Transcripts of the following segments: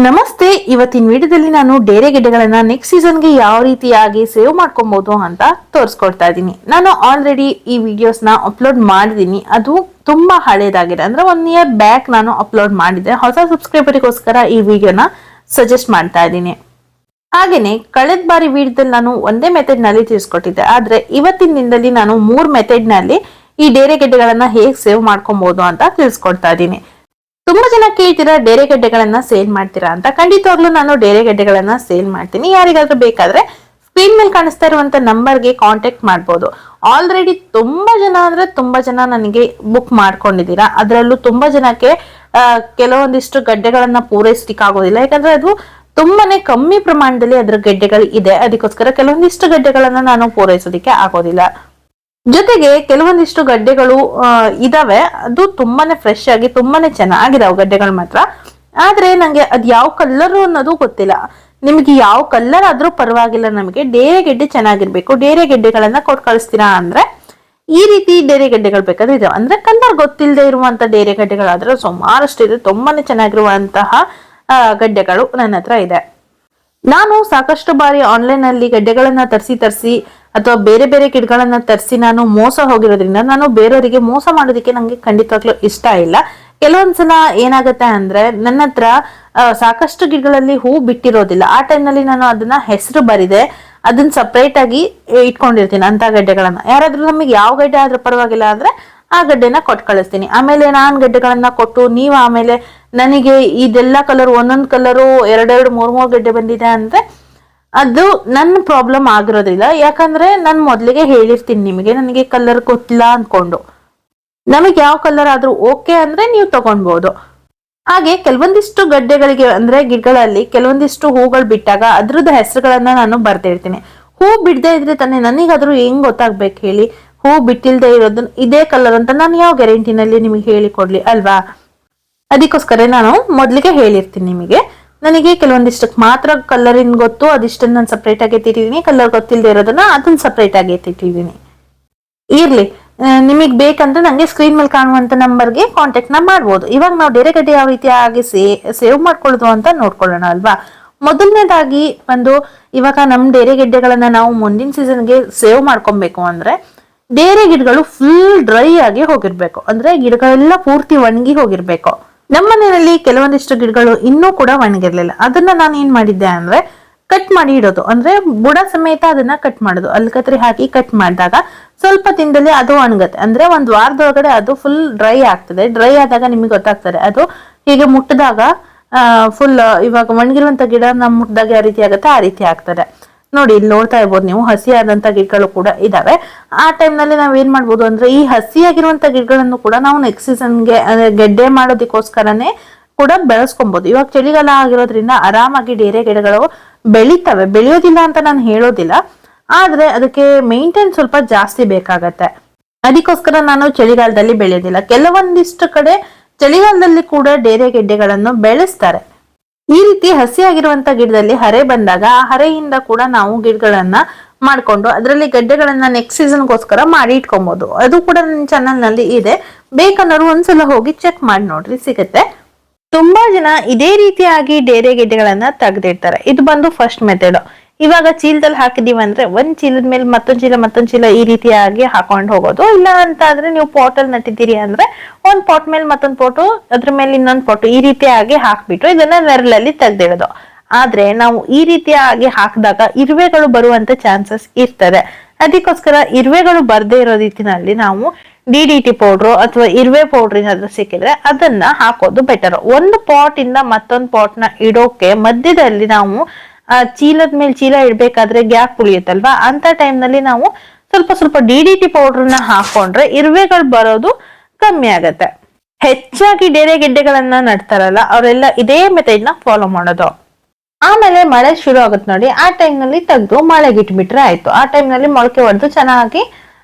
ನಮಸ್ತೆ. ಇವತ್ತಿನ ವಿಡಿಯೋದಲ್ಲಿ ನಾನು ಡೇರೆ ಗೆಡ್ಡೆಗಳನ್ನ ನೆಕ್ಸ್ಟ್ ಸೀಸನ್ಗೆ ಯಾವ ರೀತಿಯಾಗಿ ಸೇವ್ ಮಾಡ್ಕೊಬಹುದು ಅಂತ ತೋರಿಸ್ಕೊಡ್ತಾ ಇದ್ದೀನಿ. ನಾನು ಆಲ್ರೆಡಿ ಈ ವಿಡಿಯೋಸ್ನ ಅಪ್ಲೋಡ್ ಮಾಡಿದ್ದೀನಿ. ಅದು ತುಂಬಾ ಹಳೇದಾಗಿದೆ, ಅಂದ್ರೆ 1 ಇಯರ್ ಬ್ಯಾಕ್ ನಾನು ಅಪ್ಲೋಡ್ ಮಾಡಿದ್ದೆ. ಹೊಸ ಸಬ್ಸ್ಕ್ರೈಬರಿಗೋಸ್ಕರ ಈ ವಿಡಿಯೋನ ಸಜೆಸ್ಟ್ ಮಾಡ್ತಾ ಇದ್ದೀನಿ. ಹಾಗೇನೆ ಕಳೆದ ಬಾರಿ ವಿಡಿಯೋದಲ್ಲಿ ನಾನು ಒಂದೇ ಮೆಥಡ್ ನಲ್ಲಿ ತಿಳಿಸ್ಕೊಟ್ಟಿದ್ದೆ, ಆದ್ರೆ ಇವತ್ತಿನ ದಿನದಲ್ಲಿ ನಾನು 3 ಮೆಥಡ್ ನಲ್ಲಿ ಈ ಡೇರೆ ಗೆಡ್ಡೆಗಳನ್ನ ಹೇಗೆ ಸೇವ್ ಮಾಡ್ಕೊಬಹುದು ಅಂತ ತಿಳಿಸ್ಕೊಡ್ತಾ ಇದ್ದೀನಿ. ತುಂಬಾ ಜನ ಕೇಳ್ತೀರಾ ಡೇರೆ ಗೆಡ್ಡೆಗಳನ್ನ ಸೇಲ್ ಮಾಡ್ತೀರಾ ಅಂತ. ಖಂಡಿತವಾಗ್ಲೂ ನಾನು ಡೇರೆ ಗೆಡ್ಡೆಗಳನ್ನ ಸೇಲ್ ಮಾಡ್ತೀನಿ. ಯಾರಿಗಾದ್ರೂ ಬೇಕಾದ್ರೆ ಸ್ಕ್ರೀನ್ ಮೇಲೆ ಕಾಣಿಸ್ತಾ ಇರುವಂತ ನಂಬರ್ಗೆ ಕಾಂಟ್ಯಾಕ್ಟ್ ಮಾಡ್ಬೋದು. ಆಲ್ರೆಡಿ ತುಂಬಾ ಜನ ನನಗೆ ಬುಕ್ ಮಾಡ್ಕೊಂಡಿದ್ದೀರಾ. ಅದರಲ್ಲೂ ತುಂಬಾ ಜನಕ್ಕೆ ಕೆಲವೊಂದಿಷ್ಟು ಗಡ್ಡೆಗಳನ್ನ ಪೂರೈಸ್ಲಿಕ್ಕೆ ಆಗೋದಿಲ್ಲ, ಯಾಕಂದ್ರೆ ಅದು ತುಂಬಾನೇ ಕಮ್ಮಿ ಪ್ರಮಾಣದಲ್ಲಿ ಅದರ ಗೆಡ್ಡೆಗಳು ಇದೆ. ಅದಕ್ಕೋಸ್ಕರ ಕೆಲವೊಂದಿಷ್ಟು ಗಡ್ಡೆಗಳನ್ನ ನಾನು ಪೂರೈಸೋದಿಕ್ಕೆ ಆಗೋದಿಲ್ಲ. ಜೊತೆಗೆ ಕೆಲವೊಂದಿಷ್ಟು ಗಡ್ಡೆಗಳು ಇದಾವೆ, ಅದು ತುಂಬಾನೇ ಫ್ರೆಶ್ ಆಗಿ ತುಂಬಾನೇ ಚೆನ್ನಾಗಿದಾವೆ ಗಡ್ಡೆಗಳು ಮಾತ್ರ. ಆದ್ರೆ ನಂಗೆ ಅದ್ ಯಾವ ಕಲರ್ ಅನ್ನೋದು ಗೊತ್ತಿಲ್ಲ. ನಿಮ್ಗೆ ಯಾವ ಕಲರ್ ಆದ್ರೂ ಪರವಾಗಿಲ್ಲ, ನಮಗೆ ಡೇರೆ ಗೆಡ್ಡೆ ಚೆನ್ನಾಗಿರ್ಬೇಕು. ಡೇರೆ ಗೆಡ್ಡೆಗಳನ್ನ ಕೊಟ್ಟು ಕಳಿಸ್ತೀರಾ ಅಂದ್ರೆ ಈ ರೀತಿ ಡೇರೆ ಗೆಡ್ಡೆಗಳು ಬೇಕಾದ್ರೆ ಇದಾವೆ. ಅಂದ್ರೆ ಕಲರ್ ಗೊತ್ತಿಲ್ಲದೆ ಇರುವಂತ ಡೇರೆ ಗೆಡ್ಡೆಗಳಾದ್ರೆ ಸುಮಾರಷ್ಟು ಇದೆ. ತುಂಬಾನೇ ಚೆನ್ನಾಗಿರುವಂತಹ ಗಡ್ಡೆಗಳು ನನ್ನ ಹತ್ರ ಇದೆ. ನಾನು ಸಾಕಷ್ಟು ಬಾರಿ ಆನ್ಲೈನ್ ಅಲ್ಲಿ ಗಡ್ಡೆಗಳನ್ನ ತರಿಸಿ ಅಥವಾ ಬೇರೆ ಬೇರೆ ಗಿಡಗಳನ್ನ ತರಿಸಿ ನಾನು ಮೋಸ ಹೋಗಿರೋದ್ರಿಂದ ನಾನು ಬೇರೆಯವರಿಗೆ ಮೋಸ ಮಾಡೋದಕ್ಕೆ ನಂಗೆ ಖಂಡಿತವಾಗ್ಲೂ ಇಷ್ಟ ಇಲ್ಲ. ಕೆಲವೊಂದ್ಸಲ ಏನಾಗತ್ತೆ ಅಂದ್ರೆ ನನ್ನ ಹತ್ರ ಸಾಕಷ್ಟು ಗಿಡಗಳಲ್ಲಿ ಹೂ ಬಿಟ್ಟಿರೋದಿಲ್ಲ. ಆ ಟೈಮ್ನಲ್ಲಿ ನಾನು ಅದನ್ನ ಹೆಸರು ಬರಿದೆ ಅದನ್ನ ಸಪ್ರೇಟ್ ಆಗಿ ಇಟ್ಕೊಂಡಿರ್ತೀನಿ ಅಂತ ಗಡ್ಡೆಗಳನ್ನ. ಯಾರಾದ್ರೂ ನಮಗೆ ಯಾವ ಗಡ್ಡೆ ಆದ್ರೂ ಪರವಾಗಿಲ್ಲ ಅಂದ್ರೆ ಆ ಗಡ್ಡೆನ ಕೊಟ್ಟು ಕಳಿಸ್ತೀನಿ. ಆಮೇಲೆ ನಾನ್ ಗಡ್ಡೆಗಳನ್ನ ಕೊಟ್ಟು ನೀವು ಆಮೇಲೆ ನನಗೆ ಇದೆಲ್ಲ ಕಲರ್ ಒಂದೊಂದು ಕಲರು 2 3 ಗಡ್ಡೆ ಬಂದಿದೆ ಅಂದ್ರೆ ಅದು ನನ್ನ ಪ್ರಾಬ್ಲಮ್ ಆಗಿರೋದಿಲ್ಲ. ಯಾಕಂದ್ರೆ ನಾನು ಮೊದ್ಲಿಗೆ ಹೇಳಿರ್ತೀನಿ ನಿಮಗೆ, ನನಗೆ ಕಲರ್ ಗೊತ್ತಿಲ್ಲ ಅನ್ಕೊಂಡು. ನಮಗೆ ಯಾವ ಕಲರ್ ಆದ್ರೂ ಓಕೆ ಅಂದ್ರೆ ನೀವು ತಗೊಳ್ಬಹುದು. ಹಾಗೆ ಕೆಲವೊಂದಿಷ್ಟು ಗಡ್ಡೆಗಳಿಗೆ ಅಂದ್ರೆ ಗಿಡಗಳಲ್ಲಿ ಕೆಲವೊಂದಿಷ್ಟು ಹೂಗಳು ಬಿಟ್ಟಾಗ ಅದ್ರದ್ದು ಹೆಸರುಗಳನ್ನ ನಾನು ಬರ್ದಿರ್ತೀನಿ. ಹೂ ಬಿಡದೆ ಇದ್ರೆ ತಾನೇ ನನಗಾದ್ರೂ ಹೆಂಗ್ ಗೊತ್ತಾಗ್ಬೇಕು ಹೇಳಿ? ಹೂ ಬಿಟ್ಟಿಲ್ದೆ ಇರೋದನ್ನ ಇದೇ ಕಲರ್ ಅಂತ ನಾನು ಯಾವ ಗ್ಯಾರಂಟಿನಲ್ಲಿ ನಿಮಗೆ ಹೇಳಿ ಕೊಡ್ಲಿ ಅಲ್ವಾ? ಅದಕ್ಕೋಸ್ಕರ ನಾನು ಮೊದ್ಲಿಗೆ ಹೇಳಿರ್ತೀನಿ ನಿಮಗೆ, ನನಗೆ ಕೆಲವೊಂದಿಷ್ಟಕ್ಕೆ ಮಾತ್ರ ಕಲರಿನ್ ಗೊತ್ತು, ಅದಿಷ್ಟನ್ನ ನಾನು ಸಪ್ರೇಟ್ ಆಗಿ ಎತ್ತಿಟ್ಟಿದ್ದೀನಿ. ಕಲರ್ ಗೊತ್ತಿಲ್ಲದೆ ಇರೋದನ್ನ ಅದನ್ನ ಸಪ್ರೇಟ್ ಆಗಿ ಎತ್ತಿಟ್ಟಿದ್ದೀನಿ. ಇರ್ಲಿ, ನಿಮಗೆ ಬೇಕಂದ್ರೆ ನಂಗೆ ಸ್ಕ್ರೀನ್ ಮೇಲೆ ಕಾಣುವಂತ ನಂಬರ್ಗೆ ಕಾಂಟ್ಯಾಕ್ಟ್ ನ ಮಾಡ್ಬೋದು. ಇವಾಗ ನಾವು ಡೇರೆ ಗಡ್ಡೆ ಯಾವ ರೀತಿಯಾಗಿ ಸೇವ್ ಮಾಡ್ಕೊಳ್ಳೋದು ಅಂತ ನೋಡ್ಕೊಳ್ಳೋಣ ಅಲ್ವಾ? ಮೊದಲನೇದಾಗಿ ಇವಾಗ ನಮ್ ಡೇರೆ ಗೆಡ್ಡೆಗಳನ್ನ ನಾವು ಮುಂದಿನ ಸೀಸನ್ಗೆ ಸೇವ್ ಮಾಡ್ಕೊಬೇಕು ಅಂದ್ರೆ ಡೇರೆ ಗಿಡಗಳು ಫುಲ್ ಡ್ರೈ ಆಗಿ ಹೋಗಿರ್ಬೇಕು. ಅಂದ್ರೆ ಗಿಡಗಳೆಲ್ಲ ಪೂರ್ತಿ ಒಣಗಿ ಹೋಗಿರ್ಬೇಕು. ನಮ್ಮ ಮನೆಯಲ್ಲಿ ಕೆಲವೊಂದಿಷ್ಟು ಗಿಡಗಳು ಇನ್ನೂ ಕೂಡ ಒಣಗಿರ್ಲಿಲ್ಲ. ಅದನ್ನ ನಾನು ಏನ್ ಮಾಡಿದ್ದೆ ಅಂದ್ರೆ ಕಟ್ ಮಾಡಿ ಇಡೋದು, ಅಂದ್ರೆ ಬುಡ ಸಮೇತ ಅದನ್ನ ಕಟ್ ಮಾಡೋದು. ಅಲ್ಲಿ ಕತ್ರಿ ಹಾಕಿ ಕಟ್ ಮಾಡಿದಾಗ ಸ್ವಲ್ಪ ದಿನದಲ್ಲಿ ಅದು ಒಣಗತ್ತೆ. ಅಂದ್ರೆ 1 ವಾರದೊಳಗಡೆ ಅದು ಫುಲ್ ಡ್ರೈ ಆಗ್ತದೆ. ಡ್ರೈ ಆದಾಗ ನಿಮಗೆ ಗೊತ್ತಾಗ್ತದೆ. ಅದು ಹೀಗೆ ಮುಟ್ಟಿದಾಗ ಫುಲ್ ಇವಾಗ ಒಣಗಿರುವಂತ ಗಿಡ ನಮ್ ಮುಟ್ಟಿದಾಗ ಯಾವ ರೀತಿ ಆಗುತ್ತೆ ಆ ರೀತಿ ಆಗ್ತದೆ. ನೋಡಿ, ಇಲ್ಲಿ ನೋಡ್ತಾ ಇರ್ಬೋದು ನೀವು, ಹಸಿಯಾದಂತ ಗಿಡಗಳು ಕೂಡ ಇದಾವೆ. ಆ ಟೈಮ್ ನಲ್ಲಿ ನಾವ್ ಏನ್ ಮಾಡ್ಬೋದು ಅಂದ್ರೆ ಈ ಹಸಿಯಾಗಿರುವಂತ ಗಿಡಗಳನ್ನು ಕೂಡ ನಾವು ನೆಕ್ಸ್ಟ್ ಸೀಸನ್ಗೆ ಗೆಡ್ಡೆ ಮಾಡೋದಕ್ಕೋಸ್ಕರನೇ ಕೂಡ ಬೆಳೆಸ್ಕೊಬಹುದು. ಇವಾಗ ಚಳಿಗಾಲ ಆಗಿರೋದ್ರಿಂದ ಆರಾಮಾಗಿ ಡೇರೆ ಗಿಡಗಳು ಬೆಳಿತವೆ, ಬೆಳೆಯೋದಿಲ್ಲ ಅಂತ ನಾನು ಹೇಳೋದಿಲ್ಲ. ಆದ್ರೆ ಅದಕ್ಕೆ ಮೇಂಟೈನ್ ಸ್ವಲ್ಪ ಜಾಸ್ತಿ ಬೇಕಾಗತ್ತೆ. ಅದಕ್ಕೋಸ್ಕರ ನಾನು ಚಳಿಗಾಲದಲ್ಲಿ ಬೆಳೆಯೋದಿಲ್ಲ. ಕೆಲವೊಂದಿಷ್ಟು ಕಡೆ ಚಳಿಗಾಲದಲ್ಲಿ ಕೂಡ ಡೇರೆ ಗೆಡ್ಡೆಗಳನ್ನು ಬೆಳೆಸ್ತಾರೆ. ಈ ರೀತಿ ಹಸಿಯಾಗಿರುವಂತ ಗಿಡದಲ್ಲಿ ಹರೆ ಬಂದಾಗ ಆ ಹರೆಯಿಂದ ಕೂಡ ನಾವು ಗಿಡಗಳನ್ನ ಮಾಡ್ಕೊಂಡು ಅದರಲ್ಲಿ ಗಡ್ಡೆಗಳನ್ನ ನೆಕ್ಸ್ಟ್ ಸೀಸನ್ಗೋಸ್ಕರ ಮಾಡಿ ಇಟ್ಕೊಬಹುದು. ಅದು ಕೂಡ ನನ್ನ ಚಾನಲ್ ನಲ್ಲಿ ಇದೆ, ಬೇಕನ್ನೋರು ಒಂದ್ಸಲ ಹೋಗಿ ಚೆಕ್ ಮಾಡಿ ನೋಡ್ರಿ, ಸಿಗುತ್ತೆ. ತುಂಬಾ ಜನ ಇದೇ ರೀತಿಯಾಗಿ ಡೇರೆ ಗೆಡ್ಡೆಗಳನ್ನ ತೆಗೆದಿಡ್ತಾರೆ. ಇದು ಫಸ್ಟ್ ಮೆಥಡ್. ಇವಾಗ ಚೀಲದಲ್ಲಿ ಹಾಕಿದೀವಿ ಅಂದ್ರೆ ಒಂದ್ ಚೀಲದ ಮೇಲೆ ಮತ್ತೊಂದ್ ಚೀಲ ಈ ರೀತಿಯಾಗಿ ಹಾಕೊಂಡು ಹೋಗೋದು. ಇಲ್ಲ ಅಂತ ಆದ್ರೆ ನೀವು ಪಾಟಲ್ಲಿ ನಟ್ಟಿದ್ದೀರಿ ಅಂದ್ರೆ ಒಂದ್ ಪಾಟ್ ಮೇಲೆ ಮತ್ತೊಂದ್ ಪಾಟು, ಅದ್ರ ಮೇಲೆ ಇನ್ನೊಂದ್ ಪಾಟು, ಈ ರೀತಿಯಾಗಿ ಹಾಕ್ಬಿಟ್ಟು ಇದನ್ನ ನೆರಳಲ್ಲಿ ತೆಗ್ದಿಡೋದು. ಆದ್ರೆ ನಾವು ಈ ರೀತಿಯಾಗಿ ಹಾಕಿದಾಗ ಇರುವೆಗಳು ಬರುವಂತ ಚಾನ್ಸಸ್ ಇರ್ತದೆ. ಅದಕ್ಕೋಸ್ಕರ ಇರುವೆಗಳು ಬರ್ದೇ ಇರೋ ರೀತಿನಲ್ಲಿ ನಾವು DDT ಪೌಡ್ರು ಅಥವಾ ಇರುವೆ ಪೌಡ್ರ್ ಏನಾದ್ರು ಸಿಕ್ಕಿದ್ರೆ ಅದನ್ನ ಹಾಕೋದು ಬೆಟರ್. ಒಂದು ಪಾಟ್ ಇಂದ ಮತ್ತೊಂದು ಪಾಟ್ ನ ಇಡೋಕೆ ಮಧ್ಯದಲ್ಲಿ ನಾವು ಚೀಲದ ಮೇಲೆ ಚೀಲ ಇಡ್ಬೇಕಾದ್ರೆ ಗ್ಯಾಪ್ ಉಳಿಯುತ್ತಲ್ವಾ, ಅಂತ ಟೈಮ್ ನಲ್ಲಿ ನಾವು ಸ್ವಲ್ಪ DDT ಪೌಡ್ರನ್ನ ಹಾಕೊಂಡ್ರೆ ಇರುವೆಗಳು ಬರೋದು ಕಮ್ಮಿ ಆಗತ್ತೆ. ಹೆಚ್ಚಾಗಿ ಡೇರೆ ಗೆಡ್ಡೆಗಳನ್ನ ನಡ್ತಾರಲ್ಲ ಅವರೆಲ್ಲ ಇದೇ ಮೆಥಡ್ ನ ಫಾಲೋ ಮಾಡೋದು. ಆಮೇಲೆ ಮಳೆ ಶುರು ಆಗುತ್ತೆ ನೋಡಿ, ಆ ಟೈಮ್ ನಲ್ಲಿ ತೆಗೆದು ಮಳೆಗೆ ಇಟ್ಬಿಟ್ರೆ ಆಯ್ತು. ಆ ಟೈಮ್ ನಲ್ಲಿ ಮೊಳಕೆ ಹೊಡೆದು ಚೆನ್ನಾಗಿ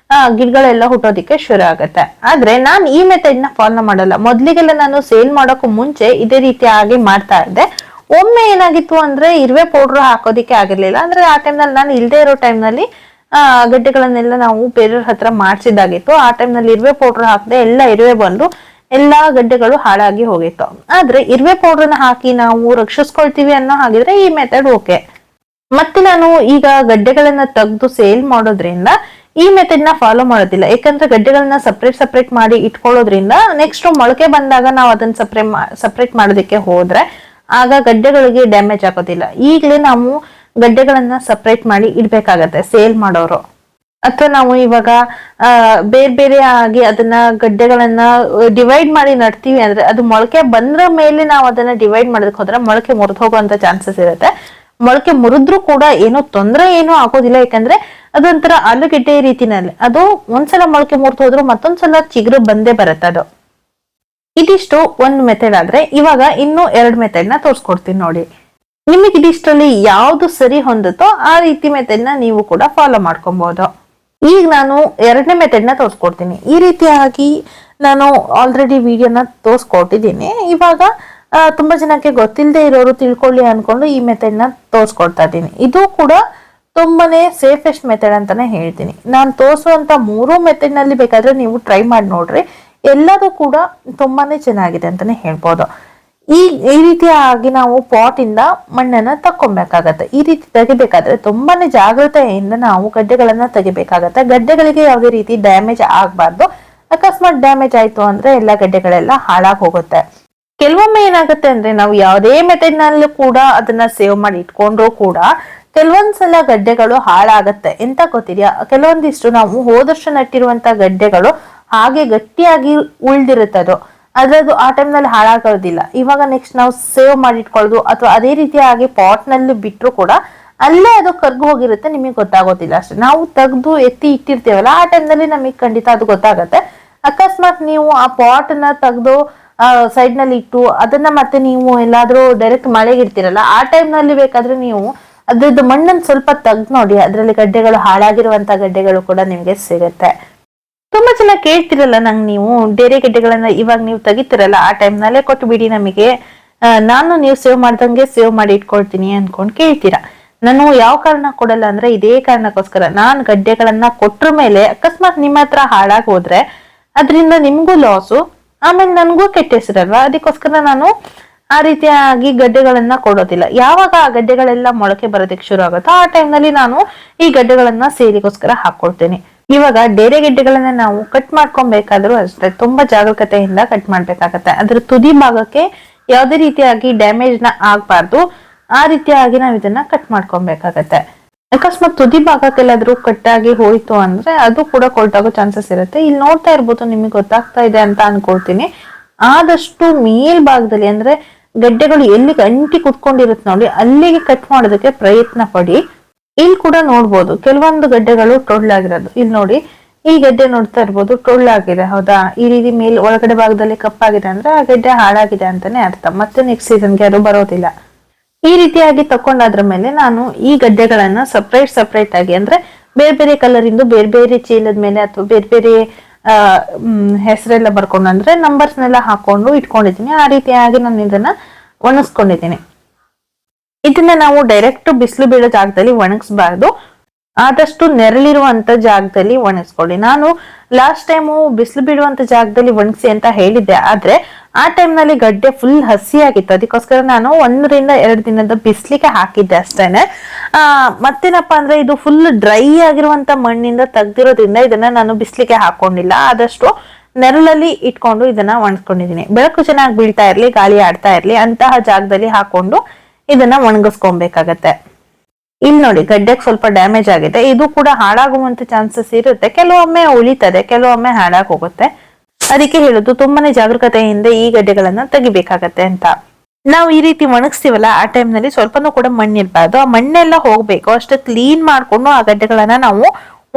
ಗಿಡಗಳೆಲ್ಲ ಹುಟ್ಟೋದಿಕ್ಕೆ ಶುರು ಆಗುತ್ತೆ. ಆದ್ರೆ ನಾನು ಈ ಮೆಥಡ್ ನ ಫಾಲೋ ಮಾಡಲ್ಲ. ಮೊದ್ಲಿಗೆಲ್ಲ ನಾನು ಸೇಲ್ ಮಾಡೋಕ್ಕೂ ಮುಂಚೆ ಇದೇ ರೀತಿಯಾಗಿ ಮಾಡ್ತಾ ಇದ್ದೆ. ಒಮ್ಮೆ ಏನಾಗಿತ್ತು ಅಂದ್ರೆ ಇರುವೆ ಪೌಡ್ರ್ ಹಾಕೋದಿಕ್ಕೆ ಆಗಿರ್ಲಿಲ್ಲ. ಅಂದ್ರೆ ಆ ಟೈಮ್ ನಲ್ಲಿ ನಾನು ಇಲ್ದೇ ಇರೋ ಟೈಮ್ ನಲ್ಲಿ ಗಡ್ಡೆಗಳನ್ನೆಲ್ಲ ನಾವು ಬೇರೆಯವ್ರ ಹತ್ರ ಮಾಡ್ಸಿದ್ದಾಗಿತ್ತು. ಆ ಟೈಮ್ ನಲ್ಲಿ ಇರುವೆ ಪೌಡ್ರ್ ಹಾಕದೆ ಎಲ್ಲ ಇರುವೆ ಬಂದು ಎಲ್ಲಾ ಗಡ್ಡೆಗಳು ಹಾಳಾಗಿ ಹೋಗಿತ್ತು. ಆದ್ರೆ ಇರುವೆ ಪೌಡರ್ನ ಹಾಕಿ ನಾವು ರಕ್ಷಿಸ್ಕೊಳ್ತೀವಿ ಅನ್ನೋ ಹಾಗಿದ್ರೆ ಈ ಮೆಥಡ್ ಓಕೆ. ಮತ್ತೆ ನಾನು ಈಗ ಗಡ್ಡೆಗಳನ್ನ ತೆಗೆದು ಸೇಲ್ ಮಾಡೋದ್ರಿಂದ ಈ ಮೆಥಡ್ ನ ಫಾಲೋ ಮಾಡೋದಿಲ್ಲ. ಯಾಕಂದ್ರೆ ಗಡ್ಡೆಗಳನ್ನ ಸಪ್ರೇಟ್ ಮಾಡಿ ಇಟ್ಕೊಳ್ಳೋದ್ರಿಂದ ನೆಕ್ಸ್ಟ್ ಮೊಳಕೆ ಬಂದಾಗ ನಾವು ಅದನ್ನ ಸಪ್ರೇಟ್ ಮಾಡೋದಕ್ಕೆ ಹೋದ್ರೆ ಆಗ ಗಡ್ಡೆಗಳಿಗೆ ಡ್ಯಾಮೇಜ್ ಆಗೋದಿಲ್ಲ. ಈಗಲೇ ನಾವು ಗಡ್ಡೆಗಳನ್ನ ಸಪ್ರೇಟ್ ಮಾಡಿ ಇಡ್ಬೇಕಾಗತ್ತೆ ಸೇಲ್ ಮಾಡೋರು. ಅಥವಾ ನಾವು ಇವಾಗ ಬೇರೆ ಆಗಿ ಅದನ್ನ ಗಡ್ಡೆಗಳನ್ನ ಡಿವೈಡ್ ಮಾಡಿ ನಡ್ತೀವಿ ಅಂದ್ರೆ ಅದು ಮೊಳಕೆ ಬಂದ್ರ ಮೇಲೆ ನಾವು ಅದನ್ನ ಡಿವೈಡ್ ಮಾಡೋದಕ್ಕೆ ಹೋದ್ರೆ ಮೊಳಕೆ ಮುರಿದು ಹೋಗುವಂತ ಚಾನ್ಸಸ್ ಇರುತ್ತೆ. ಮೊಳಕೆ ಮುರಿದ್ರು ಕೂಡ ಏನೋ ತೊಂದರೆ ಏನೂ ಆಗೋದಿಲ್ಲ. ಯಾಕಂದ್ರೆ ಅದೊಂಥರ ಆಲೂಗೆಡ್ಡೆ ರೀತಿನಲ್ಲಿ ಅದು ಒಂದ್ಸಲ ಮೊಳಕೆ ಮುರಿದು ಹೋದ್ರು ಮತ್ತೊಂದ್ಸಲ ಚಿಗುರು ಬಂದೇ ಬರುತ್ತೆ ಅದು. ಇದಿಷ್ಟು ಒಂದು ಮೆಥಡ್ ಆದ್ರೆ ಇವಾಗ ಇನ್ನೂ 2 ಮೆಥಡ್ ನ ತೋರಿಸ್ಕೊಡ್ತೀನಿ ನೋಡಿ. ನಿಮಗೆ ಇದಿಷ್ಟರಲ್ಲಿ ಯಾವ್ದು ಸರಿ ಹೊಂದುತ್ತೋ ಆ ರೀತಿ ಮೆಥಡ್ ನ ನೀವು ಕೂಡ ಫಾಲೋ ಮಾಡ್ಕೊಬಹುದು. ಈಗ ನಾನು 2ನೇ ಮೆಥಡ್ ನ ತೋರಿಸ್ಕೊಡ್ತೀನಿ. ಈ ರೀತಿಯಾಗಿ ನಾನು ಆಲ್ರೆಡಿ ವಿಡಿಯೋನ ತೋರಿಸ್ಕೊಟ್ಟಿದ್ದೀನಿ. ಇವಾಗ ತುಂಬಾ ಜನಕ್ಕೆ ಗೊತ್ತಿಲ್ಲದೆ ಇರೋರು ತಿಳ್ಕೊಳ್ಳಿ ಅನ್ಕೊಂಡು ಈ ಮೆಥಡ್ ನ ತೋರಿಸ್ಕೊಡ್ತಾ ಇದ್ದೀನಿ. ಇದು ಕೂಡ ತುಂಬಾನೇ ಸೇಫೆಸ್ಟ್ ಮೆಥಡ್ ಅಂತಾನೆ ಹೇಳ್ತೀನಿ. ನಾನು ತೋರಿಸುವಂತ 3 ಮೆಥಡ್ ನಲ್ಲಿ ಬೇಕಾದ್ರೆ ನೀವು ಟ್ರೈ ಮಾಡಿ ನೋಡ್ರಿ. ಎಲ್ಲದೂ ಕೂಡ ತುಂಬಾನೇ ಚೆನ್ನಾಗಿದೆ ಅಂತಾನೆ ಹೇಳ್ಬೋದು. ಈ ರೀತಿಯಾಗಿ ನಾವು ಪಾಟ್ ಇಂದ ಮಣ್ಣನ್ನ ತಕ್ಕೊಬೇಕಾಗತ್ತೆ. ಈ ರೀತಿ ತೆಗಿಬೇಕಾದ್ರೆ ತುಂಬಾನೇ ಜಾಗ್ರತೆಯಿಂದ ನಾವು ಗಡ್ಡೆಗಳನ್ನ ತೆಗಿಬೇಕಾಗತ್ತೆ. ಗಡ್ಡೆಗಳಿಗೆ ಯಾವುದೇ ರೀತಿ ಡ್ಯಾಮೇಜ್ ಆಗ್ಬಾರ್ದು. ಅಕಸ್ಮಾತ್ ಡ್ಯಾಮೇಜ್ ಆಯ್ತು ಅಂದ್ರೆ ಎಲ್ಲ ಗಡ್ಡೆಗಳೆಲ್ಲ ಹಾಳಾಗಿ ಹೋಗುತ್ತೆ. ಕೆಲವೊಮ್ಮೆ ಏನಾಗುತ್ತೆ ಅಂದ್ರೆ ನಾವು ಯಾವುದೇ ಮೆಥಡ್ ನಲ್ಲೂ ಕೂಡ ಅದನ್ನ ಸೇವ್ ಮಾಡಿ ಇಟ್ಕೊಂಡ್ರು ಕೂಡ ಕೆಲವೊಂದ್ಸಲ ಗಡ್ಡೆಗಳು ಹಾಳಾಗತ್ತೆ. ಎಂತ ಗೊತ್ತಿದ್ಯಾ, ಕೆಲವೊಂದಿಷ್ಟು ನಾವು ಹೋದಷ್ಟು ನಟ್ಟಿರುವಂತ ಗಡ್ಡೆಗಳು ಹಾಗೆ ಗಟ್ಟಿಯಾಗಿ ಉಳ್ದಿರುತ್ತದು. ಅದ್ರದ್ದು ಆ ಟೈಮ್ ನಲ್ಲಿ ಹಾಳಾಗೋದಿಲ್ಲ. ಇವಾಗ ನೆಕ್ಸ್ಟ್ ನಾವು ಸೇವ್ ಮಾಡಿ ಇಟ್ಕೊಳ್ಳೋದು ಅಥವಾ ಅದೇ ರೀತಿಯಾಗಿ ಪಾಟ್ ನಲ್ಲಿ ಬಿಟ್ರು ಕೂಡ ಅಲ್ಲೇ ಅದು ಕರ್ಗು ಹೋಗಿರುತ್ತೆ, ನಿಮಗೆ ಗೊತ್ತಾಗೋದಿಲ್ಲ ಅಷ್ಟೇ. ನಾವು ತೆಗ್ದು ಎತ್ತಿ ಇಟ್ಟಿರ್ತೀವಲ್ಲ ಆ ಟೈಮ್ ನಲ್ಲಿ ನಮಗೆ ಖಂಡಿತ ಅದು ಗೊತ್ತಾಗತ್ತೆ. ಅಕಸ್ಮಾತ್ ನೀವು ಆ ಪಾಟ್ ನ ತೆಗ್ದು ಸೈಡ್ ನಲ್ಲಿ ಇಟ್ಟು ಅದನ್ನ ಮತ್ತೆ ನೀವು ಎಲ್ಲಾದ್ರೂ ಡೈರೆಕ್ಟ್ ಮಳೆಗೆ ಇಡ್ತೀರಲ್ಲ ಆ ಟೈಮ್ ನಲ್ಲಿ ಬೇಕಾದ್ರೆ ನೀವು ಅದ್ರದ್ದು ಮಣ್ಣನ್ನು ಸ್ವಲ್ಪ ತೆಗ್ದು ನೋಡಿ, ಅದ್ರಲ್ಲಿ ಗಡ್ಡೆಗಳು ಹಾಳಾಗಿರುವಂತ ಗಡ್ಡೆಗಳು ಕೂಡ ನಿಮ್ಗೆ ಸಿಗುತ್ತೆ. ತುಂಬಾ ಜನ ಕೇಳ್ತಿರಲ್ಲ ನಂಗೆ, ನೀವು ಡೇರೆ ಗಡ್ಡೆಗಳನ್ನ ಇವಾಗ ನೀವು ತೆಗಿತಿರಲ್ಲ ಆ ಟೈಮ್ ನಲ್ಲೇ ಕೊಟ್ಟು ಬಿಡಿ ನಮಗೆ, ನಾನು ನೀವು ಸೇವ್ ಮಾಡ್ದಂಗೆ ಸೇವ್ ಮಾಡಿ ಇಟ್ಕೊಳ್ತೀನಿ ಅನ್ಕೊಂಡ್ ಕೇಳ್ತೀರಾ. ನಾನು ಯಾವ ಕಾರಣ ಕೊಡಲ್ಲ ಅಂದ್ರೆ ಇದೇ ಕಾರಣಕ್ಕೋಸ್ಕರ. ನಾನ್ ಗಡ್ಡೆಗಳನ್ನ ಕೊಟ್ರ ಮೇಲೆ ಅಕಸ್ಮಾತ್ ನಿಮ್ಮ ಹತ್ರ ಹಾಳಾಗಿ ಹೋದ್ರೆ ಅದರಿಂದ ನಿಮ್ಗೂ ಲಾಸು, ಆಮೇಲೆ ನನ್ಗೂ ಕೆಟ್ಟ ಹೆಸರಲ್ವಾ. ಅದಕ್ಕೋಸ್ಕರ ನಾನು ಆ ರೀತಿಯಾಗಿ ಗಡ್ಡೆಗಳನ್ನ ಕೊಡೋದಿಲ್ಲ. ಯಾವಾಗ ಆ ಗಡ್ಡೆಗಳೆಲ್ಲ ಮೊಳಕೆ ಬರೋದಕ್ಕೆ ಶುರು ಆಗುತ್ತೋ ಆ ಟೈಮ್ ನಲ್ಲಿ ನಾನು ಈ ಗಡ್ಡೆಗಳನ್ನ ಸೇರಿಗೋಸ್ಕರ ಹಾಕೊಳ್ತೇನೆ. ಇವಾಗ ಡೇರೆ ಗೆಡ್ಡೆಗಳನ್ನ ನಾವು ಕಟ್ ಮಾಡ್ಕೊಬೇಕಾದ್ರೂ ಅಷ್ಟೇ ತುಂಬಾ ಜಾಗರೂಕತೆಯಿಂದ ಕಟ್ ಮಾಡ್ಬೇಕಾಗತ್ತೆ. ಅದ್ರ ತುದಿ ಭಾಗಕ್ಕೆ ಯಾವುದೇ ರೀತಿಯಾಗಿ ಡ್ಯಾಮೇಜ್ ನ ಆಗ್ಬಾರ್ದು, ಆ ರೀತಿಯಾಗಿ ನಾವ್ ಇದನ್ನ ಕಟ್ ಮಾಡ್ಕೊಬೇಕಾಗತ್ತೆ. ಅಕಸ್ಮಾತ್ ತುದಿ ಭಾಗಕ್ಕೆಲ್ಲಾದ್ರೂ ಕಟ್ಟಾಗಿ ಹೋಯ್ತು ಅಂದ್ರೆ ಅದು ಕೂಡ ಕೊಲ್ಟಾಗೋ ಚಾನ್ಸಸ್ ಇರುತ್ತೆ. ಇಲ್ಲಿ ನೋಡ್ತಾ ಇರ್ಬೋದು, ನಿಮಗೆ ಗೊತ್ತಾಗ್ತಾ ಇದೆ ಅಂತ ಅನ್ಕೊಳ್ತೀನಿ. ಆದಷ್ಟು ಮೇಲ್ಭಾಗದಲ್ಲಿ ಅಂದ್ರೆ ಗಡ್ಡೆಗಳು ಎಲ್ಲಿಗೆ ಅಂಟಿ ಕುತ್ಕೊಂಡಿರುತ್ತೆ ನೋಡಿ ಅಲ್ಲಿಗೆ ಕಟ್ ಮಾಡೋದಕ್ಕೆ ಪ್ರಯತ್ನ ಪಡಿ. ಇಲ್ಲಿ ಕೂಡ ನೋಡ್ಬೋದು ಕೆಲವೊಂದು ಗಡ್ಡೆಗಳು ಟೊಳ್ಳಾಗಿರೋದು. ಇಲ್ಲಿ ನೋಡಿ, ಈ ಗಡ್ಡೆ ನೋಡ್ತಾ ಇರ್ಬೋದು ಟೊಳ್ಳಾಗಿದೆ, ಹೌದಾ. ಈ ರೀತಿ ಮೇಲ್ ಒಳಗಡೆ ಭಾಗದಲ್ಲಿ ಕಪ್ಪಾಗಿದೆ ಅಂದ್ರೆ ಆ ಗಡ್ಡೆ ಹಾಳಾಗಿದೆ ಅಂತಾನೆ ಅರ್ಥ. ಮತ್ತೆ ನೆಕ್ಸ್ಟ್ ಸೀಸನ್ಗೆ ಅದು ಬರೋದಿಲ್ಲ. ಈ ರೀತಿಯಾಗಿ ತಕೊಂಡಾದ್ರ ಮೇಲೆ ನಾನು ಈ ಗಡ್ಡೆಗಳನ್ನ ಸಪ್ರೇಟ್ ಆಗಿ ಅಂದ್ರೆ ಬೇರೆ ಬೇರೆ ಕಲರ್ ಇಂದು ಬೇರೆ ಬೇರೆ ಚೀಲದ ಮೇಲೆ ಅಥವಾ ಬೇರೆ ಬೇರೆ ಹೆಸರೆಲ್ಲ ಬರ್ಕೊಂಡು ಅಂದ್ರೆ ನಂಬರ್ಸ್ನೆಲ್ಲ ಹಾಕೊಂಡು ಇಟ್ಕೊಂಡಿದ್ದೀನಿ. ಆ ರೀತಿಯಾಗಿ ನಾನು ಇದನ್ನ ಒಣಗಿಸ್ಕೊಂಡಿದ್ದೀನಿ. ಇದನ್ನ ನಾವು ಡೈರೆಕ್ಟ್ ಬಿಸಿಲು ಬೀಳೋ ಜಾಗದಲ್ಲಿ ಒಣಗಿಸಬಾರ್ದು, ಆದಷ್ಟು ನೆರಳಿರುವಂತ ಜಾಗದಲ್ಲಿ ಒಣಗಿಸ್ಕೊಳ್ಳಿ. ನಾನು ಲಾಸ್ಟ್ ಟೈಮು ಬಿಸಿಲು ಬೀಳುವಂತ ಜಾಗದಲ್ಲಿ ಒಣಗಿಸಿ ಅಂತ ಹೇಳಿದ್ದೆ, ಆದ್ರೆ ಆ ಟೈಮ್ ನಲ್ಲಿ ಗಡ್ಡೆ ಫುಲ್ ಹಸಿ ಆಗಿತ್ತು. ಅದಕ್ಕೋಸ್ಕರ ನಾನು 1 ರಿಂದ 2 ದಿನದ ಬಿಸಿಲಿಗೆ ಹಾಕಿದ್ದೆ ಅಷ್ಟೇನೆ. ಮತ್ತೇನಪ್ಪಾ ಅಂದ್ರೆ ಇದು ಫುಲ್ ಡ್ರೈ ಆಗಿರುವಂತ ಮಣ್ಣಿಂದ ತೆಗ್ದಿರೋದ್ರಿಂದ ಇದನ್ನ ನಾನು ಬಿಸಿಲಿಗೆ ಹಾಕೊಂಡಿಲ್ಲ. ಆದಷ್ಟು ನೆರಳಲ್ಲಿ ಇಟ್ಕೊಂಡು ಇದನ್ನ ಒಣಗಿಸ್ಕೊಂಡಿದೀನಿ. ಬೆಳಕು ಚೆನ್ನಾಗಿ ಬೀಳ್ತಾ ಇರ್ಲಿ, ಗಾಳಿ ಆಡ್ತಾ ಇರ್ಲಿ ಅಂತಹ ಜಾಗದಲ್ಲಿ ಹಾಕೊಂಡು ಇದನ್ನ ಒಣಗಿಸ್ಕೊಬೇಕಾಗತ್ತೆ. ಇಲ್ಲಿ ನೋಡಿ, ಗಡ್ಡೆಗೆ ಸ್ವಲ್ಪ ಡ್ಯಾಮೇಜ್ ಆಗಿದೆ. ಇದು ಕೂಡ ಹಾಳಾಗುವಂತ ಚಾನ್ಸಸ್ ಇರುತ್ತೆ. ಕೆಲವೊಮ್ಮೆ ಉಳಿತದೆ, ಕೆಲವೊಮ್ಮೆ ಹಾಳಾಗಿ ಹೋಗುತ್ತೆ. ಅದಕ್ಕೆ ಹೇಳುದು ತುಂಬಾನೇ ಜಾಗರೂಕತೆಯಿಂದ ಈ ಗಡ್ಡೆಗಳನ್ನ ತೆಗಿಬೇಕಾಗತ್ತೆ ಅಂತ. ನಾವು ಈ ರೀತಿ ಒಣಗಿಸ್ತೀವಲ್ಲ ಆ ಟೈಮ್ ನಲ್ಲಿ ಸ್ವಲ್ಪನೂ ಕೂಡ ಮಣ್ಣಿರ್ಬಾರ್ದು. ಆ ಮಣ್ಣೆಲ್ಲ ಹೋಗ್ಬೇಕು, ಅಷ್ಟು ಕ್ಲೀನ್ ಮಾಡ್ಕೊಂಡು ಆ ಗಡ್ಡೆಗಳನ್ನ ನಾವು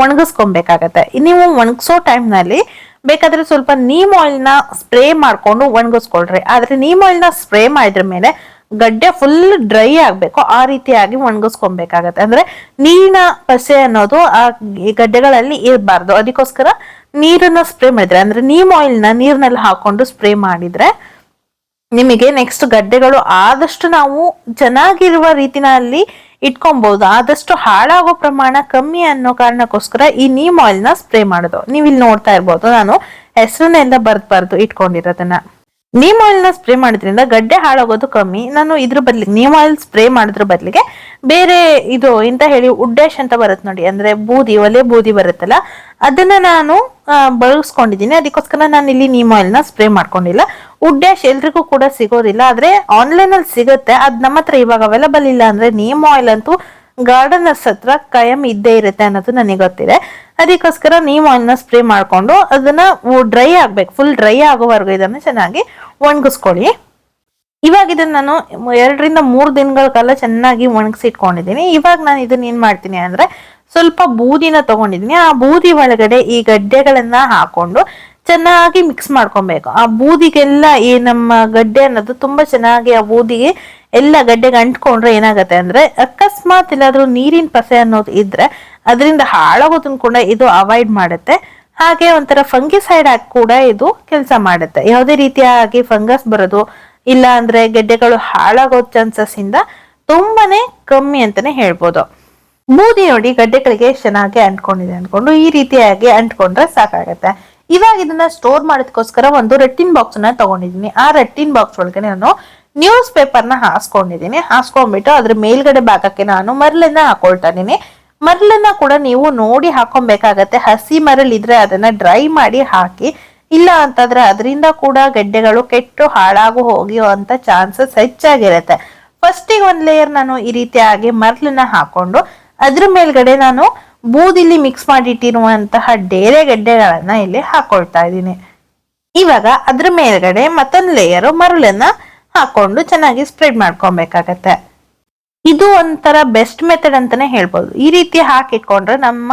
ಒಣಗಿಸ್ಕೊಬೇಕಾಗತ್ತೆ. ನೀವು ಒಣಗಿಸೋ ಟೈಮ್ ನಲ್ಲಿ ಬೇಕಾದ್ರೆ ಸ್ವಲ್ಪ ನೀಮ್ ಆಯಿಲ್ ನ ಸ್ಪ್ರೇ ಮಾಡ್ಕೊಂಡು ಒಣಗಿಸ್ಕೊಳ್ರಿ. ಆದ್ರೆ ನೀಮ್ ಆಯಿಲ್ ನ ಸ್ಪ್ರೇ ಮಾಡಿದ್ರ ಮೇಲೆ ಗಡ್ಡೆ ಫುಲ್ ಡ್ರೈ ಆಗ್ಬೇಕು, ಆ ರೀತಿಯಾಗಿ ಒಣಗಿಸ್ಕೊಬೇಕಾಗತ್ತೆ. ಅಂದ್ರೆ ನೀರಿನ ಪಸೆ ಅನ್ನೋದು ಆ ಗಡ್ಡೆಗಳಲ್ಲಿ ಇರಬಾರ್ದು. ಅದಕ್ಕೋಸ್ಕರ ನೀರನ್ನ ಸ್ಪ್ರೇ ಮಾಡಿದ್ರೆ ಅಂದ್ರೆ ನೀಮ್ ಆಯಿಲ್ ನ ನೀರ್ನಲ್ಲಿ ಹಾಕೊಂಡು ಸ್ಪ್ರೇ ಮಾಡಿದ್ರೆ ನಿಮಗೆ ನೆಕ್ಸ್ಟ್ ಗಡ್ಡೆಗಳು ಆದಷ್ಟು ನಾವು ಚೆನ್ನಾಗಿರುವ ರೀತಿನಲ್ಲಿ ಇಟ್ಕೊಬಹುದು. ಆದಷ್ಟು ಹಾಳಾಗೋ ಪ್ರಮಾಣ ಕಮ್ಮಿ ಅನ್ನೋ ಕಾರಣಕ್ಕೋಸ್ಕರ ಈ ನೀಮ್ ಆಯಿಲ್ ನ ಸ್ಪ್ರೇ ಮಾಡೋದು. ನೀವು ಇಲ್ಲಿ ನೋಡ್ತಾ ಇರ್ಬೋದು, ನಾನು ಹೆಸರನ್ನೆಲ್ಲ ಬರ್ದು ಇಟ್ಕೊಂಡಿರೋದನ್ನ. ನೀಮ್ ಆಯಿಲ್ ನ ಸ್ಪ್ರೇ ಮಾಡೋದ್ರಿಂದ ಗಡ್ಡೆ ಹಾಳಾಗೋದು ಕಮ್ಮಿ. ನಾನು ಇದ್ರ ಬದಲಿಗೆ ನೀಮ್ ಆಯಿಲ್ ಸ್ಪ್ರೇ ಮಾಡೋದ್ರ ಬದಲಿಗೆ ಬೇರೆ ಇದು ಎಂತ ಹೇಳಿ ವುಡ್ ಡ್ಯಾಶ್ ಅಂತ ಬರುತ್ತೆ ನೋಡಿ, ಅಂದ್ರೆ ಒಲೆ ಬೂದಿ ಬರುತ್ತಲ್ಲ, ಅದನ್ನ ನಾನು ಬಳಸ್ಕೊಂಡಿದ್ದೀನಿ. ಅದಕ್ಕೋಸ್ಕರ ನಾನು ಇಲ್ಲಿ ನೀಮ್ ಆಯಿಲ್ ನ ಸ್ಪ್ರೇ ಮಾಡ್ಕೊಂಡಿಲ್ಲ. ವುಡ್ ಡ್ಯಾಶ್ ಎಲ್ರಿಗೂ ಕೂಡ ಸಿಗೋದಿಲ್ಲ, ಆದ್ರೆ ಆನ್ಲೈನ್ ಅಲ್ಲಿ ಸಿಗುತ್ತೆ. ಅದ್ ನಮ್ಮ ಹತ್ರ ಇವಾಗ ಅವೈಲಬಲ್ ಇಲ್ಲ. ಅಂದ್ರೆ ನೀಮ್ ಆಯಿಲ್ ಅಂತೂ ಗಾರ್ಡನರ್ಸ್ ಹತ್ರ ಕಾಯಂ ಇದ್ದೇ ಇರುತ್ತೆ ಅನ್ನೋದು ನನಗೆ ಗೊತ್ತಿದೆ. ಅದಕ್ಕೋಸ್ಕರ ನೀಮ್ ಆಯಿಲ್ ನ ಸ್ಪ್ರೇ ಮಾಡ್ಕೊಂಡು ಅದನ್ನ ಡ್ರೈ ಆಗ್ಬೇಕು, ಫುಲ್ ಡ್ರೈ ಆಗೋವರೆಗೂ ಇದನ್ನ ಚೆನ್ನಾಗಿ ಒಣಗಿಸ್ಕೊಳ್ಳಿ. ಇವಾಗ ಇದನ್ನ ನಾನು 2-3 ದಿನಗಳ ಕಾಲ ಚೆನ್ನಾಗಿ ಒಣಗಿಸಿ ಇಟ್ಕೊಂಡಿದ್ದೀನಿ. ಇವಾಗ ನಾನು ಇದನ್ನ ಏನ್ ಮಾಡ್ತೀನಿ ಅಂದ್ರೆ ಸ್ವಲ್ಪ ಬೂದಿನ ತಗೊಂಡಿದ್ದೀನಿ. ಆ ಬೂದಿ ಒಳಗಡೆ ಈ ಗಡ್ಡೆಗಳನ್ನ ಹಾಕೊಂಡು ಚೆನ್ನಾಗಿ ಮಿಕ್ಸ್ ಮಾಡ್ಕೊಬೇಕು. ಆ ಬೂದಿಗೆಲ್ಲ ಈ ನಮ್ಮ ಗಡ್ಡೆ ಅನ್ನೋದು ತುಂಬಾ ಚೆನ್ನಾಗಿ ಆ ಬೂದಿಗೆ ಎಲ್ಲ ಗಡ್ಡೆಗೆ ಅಂಟ್ಕೊಂಡ್ರೆ ಏನಾಗತ್ತೆ ಅಂದ್ರೆ ಅಕಸ್ಮಾತ್ ಎಲ್ಲಾದ್ರೂ ನೀರಿನ ಪಸೆ ಅನ್ನೋದು ಇದ್ರೆ ಅದರಿಂದ ಹಾಳಾಗೋದನ್ನ ಕೂಡ ಇದು ಅವಾಯ್ಡ್ ಮಾಡುತ್ತೆ. ಹಾಗೆ ಒಂಥರ ಫಂಗಿಸೈಡ್ ಆಗಿ ಕೂಡ ಇದು ಕೆಲಸ ಮಾಡುತ್ತೆ. ಯಾವುದೇ ರೀತಿಯಾಗಿ ಫಂಗಸ್ ಬರೋದು ಇಲ್ಲ ಅಂದ್ರೆ ಗೆಡ್ಡೆಗಳು ಹಾಳಾಗೋ ಚಾನ್ಸಸ್ ಇಂದ ತುಂಬಾನೇ ಕಮ್ಮಿ ಅಂತಾನೆ ಹೇಳ್ಬೋದು. ಬೂದಿ ನೋಡಿ ಗಡ್ಡೆಗಳಿಗೆ ಚೆನ್ನಾಗಿ ಅಂಟ್ಕೊಂಡಿದೆ ಅನ್ಕೊಂಡು ಈ ರೀತಿಯಾಗಿ ಅಂಟ್ಕೊಂಡ್ರೆ ಸಾಕಾಗತ್ತೆ. ಇವಾಗ ಇದನ್ನ ಸ್ಟೋರ್ ಮಾಡೋದಕ್ಕೋಸ್ಕರ ಒಂದು ರೆಟ್ಟಿನ್ ಬಾಕ್ಸ್ ನ ತಗೊಂಡಿದ್ದೀನಿ. ಆ ರೆಟ್ಟಿನ್ ಬಾಕ್ಸ್ ಒಳಗೆ ನಾನು ನ್ಯೂಸ್ ಪೇಪರ್ ನ ಹಾಸ್ಕೊಂಡಿದ್ದೀನಿ. ಹಾಸ್ಕೊಂಡ್ಬಿಟ್ಟು ಅದ್ರ ಮೇಲ್ಗಡೆ ಭಾಗಕ್ಕೆ ನಾನು ಮರಳನ್ನ ಹಾಕೊಳ್ತಾ ಇದೀನಿ. ಮರಳನ್ನ ಕೂಡ ನೀವು ನೋಡಿ ಹಾಕೊಬೇಕಾಗತ್ತೆ. ಹಸಿ ಮರಳು ಇದ್ರೆ ಅದನ್ನ ಡ್ರೈ ಮಾಡಿ ಹಾಕಿ, ಇಲ್ಲ ಅಂತಂದ್ರೆ ಅದರಿಂದ ಕೂಡ ಗೆಡ್ಡೆಗಳು ಕೆಟ್ಟು ಹಾಳಾಗು ಹೋಗಿಯುವಂತ ಚಾನ್ಸಸ್ ಹೆಚ್ಚಾಗಿರುತ್ತೆ. ಫಸ್ಟಿಗೆ ಒಂದ್ ಲೇಯರ್ ನಾನು ಈ ರೀತಿಯಾಗಿ ಮರಳನ್ನ ಹಾಕೊಂಡು ಅದ್ರ ಮೇಲ್ಗಡೆ ನಾನು ಬೂದಿಲಿ ಮಿಕ್ಸ್ ಮಾಡಿಟ್ಟಿರುವಂತಹ ಡೇರೆ ಗೆಡ್ಡೆಗಳನ್ನ ಇಲ್ಲಿ ಹಾಕೊಳ್ತಾ ಇದ್ದೀನಿ. ಇವಾಗ ಅದ್ರ ಮೇಲ್ಗಡೆ ಮತ್ತೊಂದು ಲೇಯರ್ ಮರಳನ್ನ ಹಾಕೊಂಡು ಚೆನ್ನಾಗಿ ಸ್ಪ್ರೆಡ್ ಮಾಡ್ಕೊಬೇಕಾಗತ್ತೆ. ಇದು ಒಂಥರ ಬೆಸ್ಟ್ ಮೆಥಡ್ ಅಂತಾನೆ ಹೇಳ್ಬೋದು. ಈ ರೀತಿ ಹಾಕಿಟ್ಕೊಂಡ್ರೆ ನಮ್ಮ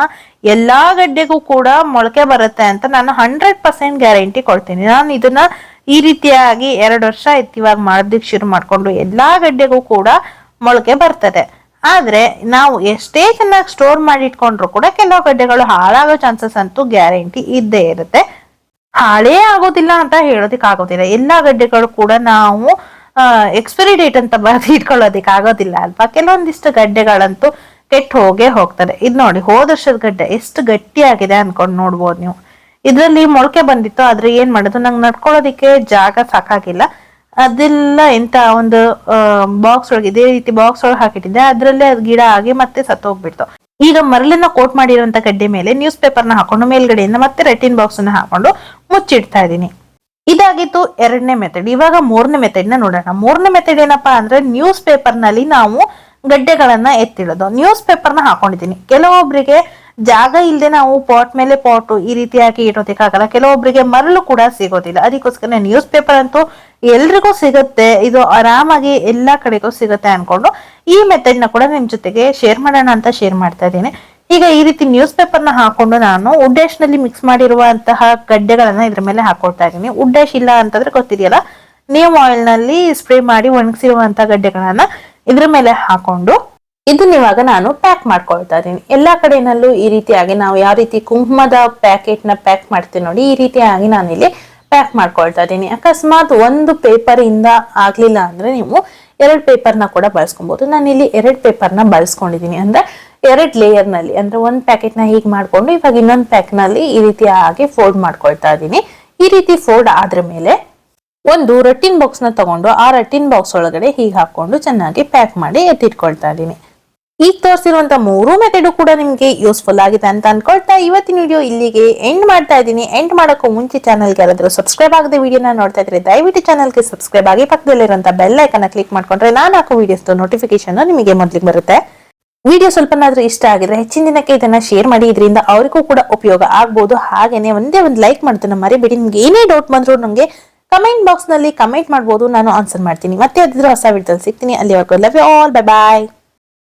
ಎಲ್ಲಾ ಗಡ್ಡೆಗೂ ಕೂಡ ಮೊಳಕೆ ಬರುತ್ತೆ ಅಂತ ನಾನು 100% ಗ್ಯಾರಂಟಿ ಕೊಡ್ತೀನಿ. ನಾನು ಇದನ್ನ ಈ ರೀತಿಯಾಗಿ 2 ವರ್ಷ ಆಯ್ತು ಇವಾಗ ಮಾಡೋದಕ್ಕೆ ಶುರು ಮಾಡ್ಕೊಂಡು ಎಲ್ಲಾ ಗಡ್ಡೆಗೂ ಕೂಡ ಮೊಳಕೆ ಬರ್ತದೆ. ಆದ್ರೆ ನಾವು ಎಷ್ಟೇ ಚೆನ್ನಾಗಿ ಸ್ಟೋರ್ ಮಾಡಿ ಇಟ್ಕೊಂಡ್ರು ಕೂಡ ಕೆಲವು ಗಡ್ಡೆಗಳು ಹಾಳಾಗೋ ಚಾನ್ಸಸ್ ಅಂತೂ ಗ್ಯಾರಂಟಿ ಇದ್ದೇ ಇರುತ್ತೆ. ಹಾಳೇ ಆಗೋದಿಲ್ಲ ಅಂತ ಹೇಳೋದಿಕ್ ಆಗೋದಿಲ್ಲ. ಎಲ್ಲಾ ಗಡ್ಡೆಗಳು ಕೂಡ ನಾವು ಎಕ್ಸ್ಪೈರಿ ಡೇಟ್ ಅಂತ ಬರೆದು ಇಟ್ಕೊಳ್ಳೋದಿಕ್ ಆಗೋದಿಲ್ಲ ಅಲ್ವಾ. ಕೆಲವೊಂದಿಷ್ಟು ಗಡ್ಡೆಗಳಂತೂ ಕೆಟ್ಟು ಹೋಗೇ ಹೋಗ್ತದೆ. ಇದ್ ನೋಡಿ, ಹೋದ ವರ್ಷದ ಗಡ್ಡೆ ಎಷ್ಟು ಗಟ್ಟಿಯಾಗಿದೆ ಅನ್ಕೊಂಡ್ ನೋಡ್ಬೋದು ನೀವು. ಇದ್ರಲ್ಲಿ ಮೊಳಕೆ ಬಂದಿತ್ತು, ಆದ್ರೆ ಏನ್ ಮಾಡೋದು, ನಂಗೆ ನಡ್ಕೊಳ್ಳೋದಿಕ್ಕೆ ಜಾಗ ಸಾಕಾಗಿಲ್ಲ. ಅದೆಲ್ಲ ಎಂತ ಒಂದು ಬಾಕ್ಸ್ ಒಳಗೆ ಇದೇ ರೀತಿ ಬಾಕ್ಸ್ ಒಳಗೆ ಹಾಕಿಟ್ಟಿದ್ದೆ. ಅದ್ರಲ್ಲೇ ಅದು ಗಿಡ ಆಗಿ ಮತ್ತೆ ಸತ್ತೋಗ್ಬಿಡ್ತು. ಈಗ ಮರಳನ್ನ ಕೋಟ್ ಮಾಡಿರುವಂತ ಗಡ್ಡೆ ಮೇಲೆ ನ್ಯೂಸ್ ಪೇಪರ್ ನ ಹಾಕೊಂಡು ಮೇಲ್ಗಡೆಯಿಂದ ಮತ್ತೆ ರೆಟಿನ್ ಬಾಕ್ಸ್ ನ ಹಾಕೊಂಡು ಮುಚ್ಚಿಡ್ತಾ ಇದೀನಿ. ಇದಾಗಿತ್ತು 2ನೇ ಮೆಥಡ್. ಇವಾಗ 3ನೇ ಮೆಥಡ್ ನ ನೋಡೋಣ. 3ನೇ ಮೆಥಡ್ ಏನಪ್ಪಾ ಅಂದ್ರೆ ನ್ಯೂಸ್ ಪೇಪರ್ ನಲ್ಲಿ ನಾವು ಗಡ್ಡೆಗಳನ್ನ ಎತ್ತಿಡೋದು. ನ್ಯೂಸ್ ಪೇಪರ್ ನ ಹಾಕೊಂಡಿದ್ದೀನಿ. ಕೆಲವೊಬ್ಬರಿಗೆ ಜಾಗ ಇಲ್ಲದೆ ನಾವು ಪಾಟ್ ಮೇಲೆ ಪಾಟ್ ಈ ರೀತಿಯಾಗಿ ಇಡೋದಕ್ಕಾಗಲ್ಲ. ಕೆಲವೊಬ್ಬರಿಗೆ ಮರಳು ಕೂಡ ಸಿಗೋದಿಲ್ಲ. ಅದಕ್ಕೋಸ್ಕರ ನ್ಯೂಸ್ ಪೇಪರ್ ಅಂತೂ ಎಲ್ರಿಗೂ ಸಿಗುತ್ತೆ, ಇದು ಆರಾಮಾಗಿ ಎಲ್ಲಾ ಕಡೆಗೂ ಸಿಗುತ್ತೆ ಅನ್ಕೊಂಡು ಈ ಮೆಥಡ್ ನ ಕೂಡ ನಿಮ್ ಜೊತೆಗೆ ಶೇರ್ ಮಾಡೋಣ ಅಂತ ಶೇರ್ ಮಾಡ್ತಾ ಇದ್ದೀನಿ. ಈಗ ಈ ರೀತಿ ನ್ಯೂಸ್ ಪೇಪರ್ ನ ಹಾಕೊಂಡು ನಾನು ವುಡ್ ಡ್ಯಾಶ್ ನಲ್ಲಿ ಮಿಕ್ಸ್ ಮಾಡಿರುವಂತಹ ಗಡ್ಡೆಗಳನ್ನ ಇದ್ರ ಮೇಲೆ ಹಾಕೊಳ್ತಾ ಇದ್ದೀನಿ. ವುಡ್ ಡ್ಯಾಶ್ ಇಲ್ಲ ಅಂತಂದ್ರೆ ಗೊತ್ತಿದೆಯಲ್ಲ, ನೀಮ್ ಆಯಿಲ್ ನಲ್ಲಿ ಸ್ಪ್ರೇ ಮಾಡಿ ಒಣಗಿಸಿರುವಂತಹ ಗಡ್ಡೆಗಳನ್ನ ಇದ್ರ ಮೇಲೆ ಹಾಕೊಂಡು ಇದನ್ನ ಇವಾಗ ನಾನು ಪ್ಯಾಕ್ ಮಾಡ್ಕೊಳ್ತಾ ಇದ್ದೀನಿ. ಎಲ್ಲಾ ಕಡೆನಲ್ಲೂ ಈ ರೀತಿಯಾಗಿ ನಾವು ಯಾವ ರೀತಿ ಕುಂಕುಮದ ಪ್ಯಾಕೆಟ್ ನ ಪ್ಯಾಕ್ ಮಾಡ್ತೀವಿ ನೋಡಿ, ಈ ರೀತಿಯಾಗಿ ನಾನಿಲ್ಲಿ ಪ್ಯಾಕ್ ಮಾಡ್ಕೊಳ್ತಾ ಇದ್ದೀನಿ. ಅಕಸ್ಮಾತ್ ಒಂದು ಪೇಪರ್ ಇಂದ ಆಗ್ಲಿಲ್ಲ ಅಂದ್ರೆ ನೀವು 2 ಪೇಪರ್ ನ ಕೂಡ ಬಳಸ್ಕೊಬಹುದು. ನಾನು ಇಲ್ಲಿ 2 ಪೇಪರ್ ನ ಬಳಸ್ಕೊಂಡಿದ್ದೀನಿ. ಅಂದ್ರೆ 2 ಲೇಯರ್ ನಲ್ಲಿ, ಅಂದ್ರೆ ಒಂದ್ ಪ್ಯಾಕೆಟ್ ನ ಹೀಗೆ ಮಾಡ್ಕೊಂಡು ಇವಾಗ ಇನ್ನೊಂದು ಪ್ಯಾಕ್ ನಲ್ಲಿ ಈ ರೀತಿಯಾಗಿ ಫೋಲ್ಡ್ ಮಾಡ್ಕೊಳ್ತಾ ಇದ್ದೀನಿ. ಈ ರೀತಿ ಫೋಲ್ಡ್ ಆದ್ರ ಮೇಲೆ ಒಂದು ರೆಟಿನ್ ಬಾಕ್ಸ್ ನ ತಗೊಂಡು ಆ ರೆಟಿನ್ ಬಾಕ್ಸ್ ಒಳಗಡೆ ಹೀಗೆ ಹಾಕೊಂಡು ಚೆನ್ನಾಗಿ ಪ್ಯಾಕ್ ಮಾಡಿ ಎತ್ತಿಟ್ಕೊಳ್ತಾ ಇದ್ದೀನಿ. ಈಗ ತೋರಿಸಿರುವಂತ 3 ಮೆಥಡ್ ಕೂಡ ನಿಮ್ಗೆ ಯೂಸ್ಫುಲ್ ಆಗಿದೆ ಅಂತ ಅನ್ಕೊಳ್ತಾ ಇವತ್ತಿನ ವಿಡಿಯೋ ಇಲ್ಲಿಗೆ ಎಂಡ್ ಮಾಡ್ತಾ ಇದ್ದೀನಿ. ಎಂಡ್ ಮಾಡೋಕ್ಕೂ ಮುಂಚೆ ಚಾನಲ್ಗೆ ಯಾರಾದ್ರೂ ಸಬ್ಸ್ಕ್ರೈಬ್ ಆಗದೆ ವಿಡಿಯೋನ ನೋಡ್ತಾ ಇದ್ರೆ ದಯವಿಟ್ಟು ಚಾನಲ್ಗೆ ಸಬ್ಸ್ಕ್ರೈಬ್ ಆಗಿ ಪಕ್ಕದಲ್ಲಿರುವಂತ ಬೆಲ್ ಐಕನ್ ಕ್ಲಿಕ್ ಮಾಡ್ಕೊಂಡ್ರೆ ನಾನು ಹಾಕೋ ವಿಡಿಯೋಸ್ ನೋಟಿಫಿಕೇಶನ್ ನಿಮಗೆ ಮೊದಲಿಗೆ ಬರುತ್ತೆ. ವಿಡಿಯೋ ಸ್ವಲ್ಪನಾದ್ರೂ ಇಷ್ಟ ಆಗಿದ್ರೆ ಹೆಚ್ಚಿನ ದಿನಕ್ಕೆ ಇದನ್ನ ಶೇರ್ ಮಾಡಿ, ಇದರಿಂದ ಅವರಿಗೂ ಕೂಡ ಉಪಯೋಗ ಆಗ್ಬಹುದು. ಹಾಗೇನೆ ಒಂದೇ ಒಂದು ಲೈಕ್ ಮಾಡೋದನ್ನ ಮರಿಬೇಡಿ. ನಿಮ್ಗೆ ಏನೇ ಡೌಟ್ ಬಂದ್ರು ನಮಗೆ ಕಮೆಂಟ್ ಬಾಕ್ಸ್ ನಲ್ಲಿ ಕಮೆಂಟ್ ಮಾಡಬಹುದು, ನಾನು ಆನ್ಸರ್ ಮಾಡ್ತೀನಿ. ಮತ್ತೆ ಅದ್ರ ಹೊಸ ವಿಡಿಯೋದಲ್ಲಿ ಸಿಗ್ತೀನಿ. ಅಲ್ಲಿವರೆಗೂ love you all, bye bye.